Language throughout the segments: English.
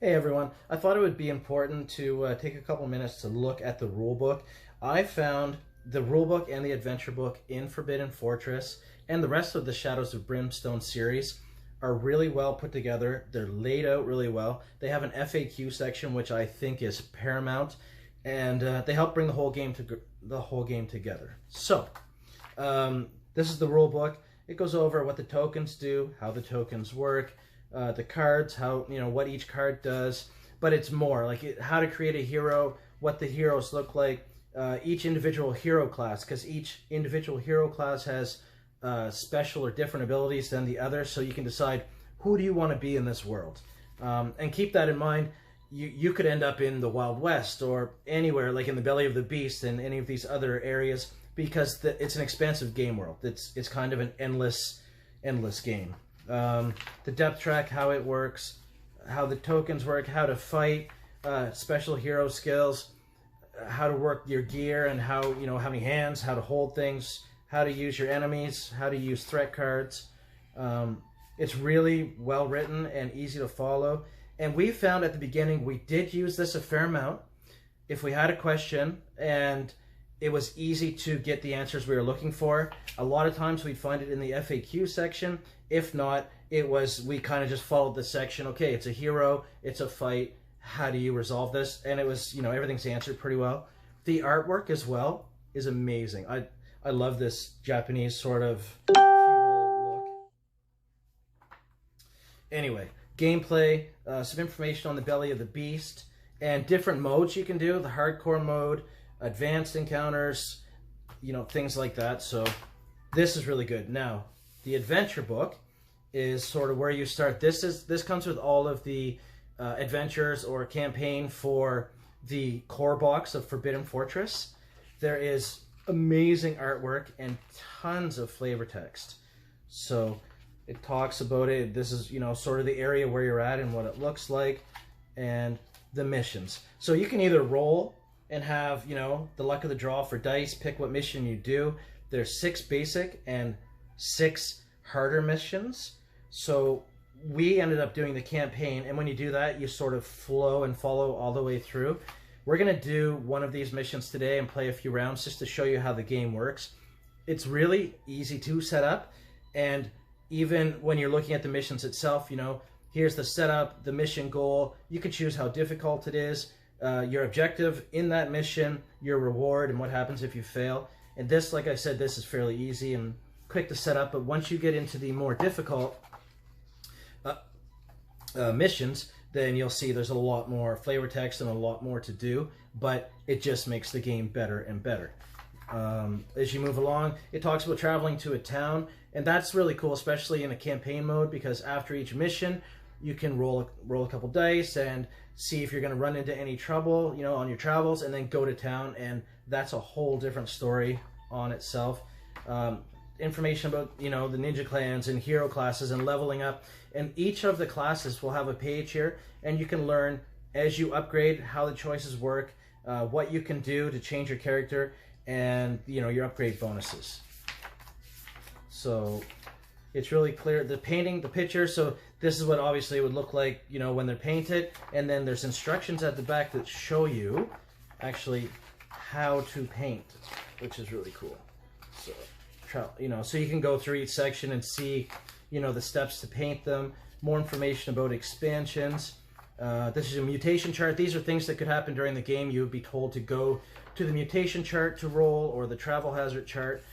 Hey everyone, I thought it would be important to take a couple minutes to look at the rulebook. I found the rulebook and the adventure book in Forbidden Fortress and the rest of the Shadows of Brimstone series are really well put together. They're laid out really well. They have an FAQ section, which I think is paramount, and they help bring the whole game together. So, this is the rulebook. It goes over what the tokens do, how the tokens work, the cards, how what each card does, but it's more like how to create a hero, what the heroes look like, each individual hero class, because each individual hero class has special or different abilities than the other, so you can decide who do you want to be in this world. And keep that in mind. You could end up in the Wild West or anywhere, like in the Belly of the Beast and any of these other areas, because it's an expansive game world. It's kind of an endless game. The depth track, how it works, how the tokens work, how to fight, special hero skills, how to work your gear, and how how many hands, how to hold things, how to use your enemies, how to use threat cards. It's really well written and easy to follow. And we found at the beginning we did use this a fair amount. If we had a question and it was easy to get the answers we were looking for, a lot of times we'd find it in the FAQ section. If not, we kind of just followed the section. Okay, it's a hero, it's a fight, how do you resolve this? And it was, everything's answered pretty well. The artwork as well is amazing. I love this Japanese sort of feudal look. Anyway, gameplay, some information on the Belly of the Beast, and different modes you can do, the hardcore mode, advanced encounters, things like that. So this is really good. Now, the adventure book is sort of where you start. This comes with all of the adventures or campaign for the core box of Forbidden Fortress. There is amazing artwork and tons of flavor text. So it talks about it. This is, sort of the area where you're at and what it looks like, and the missions. So you can either roll and have, the luck of the draw for dice, pick what mission you do. There's 6 basic and 6 harder missions. So we ended up doing the campaign, and when you do that, you sort of flow and follow all the way through. We're going to do one of these missions today and play a few rounds just to show you how the game works. It's really easy to set up, and even when you're looking at the missions itself, here's the setup, the mission goal. You can choose how difficult it is, your objective in that mission, your reward, and what happens if you fail. And this, like I said, this is fairly easy and quick to set up, but once you get into the more difficult missions, then you'll see there's a lot more flavor text and a lot more to do, but it just makes the game better and better. As you move along, it talks about traveling to a town, and that's really cool, especially in a campaign mode, because after each mission, you can roll a couple dice and see if you're going to run into any trouble, on your travels, and then go to town, and that's a whole different story on itself. Information about, the ninja clans and hero classes and leveling up, and each of the classes will have a page here, and you can learn as you upgrade how the choices work, what you can do to change your character, and your upgrade bonuses. So it's really clear. The painting, the picture, so this is what obviously it would look like, when they're painted, and then there's instructions at the back that show you actually how to paint, which is really cool. So, so you can go through each section and see, the steps to paint them, more information about expansions. This is a mutation chart. These are things that could happen during the game. You would be told to go to the mutation chart to roll, or the travel hazard chart,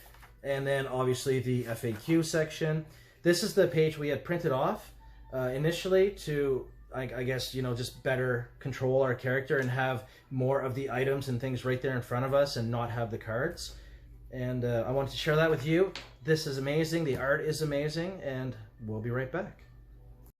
and then obviously the FAQ section. This is the page we had printed off initially to, I guess, just better control our character and have more of the items and things right there in front of us and not have the cards. And I wanted to share that with you. This is amazing. The art is amazing, and we'll be right back.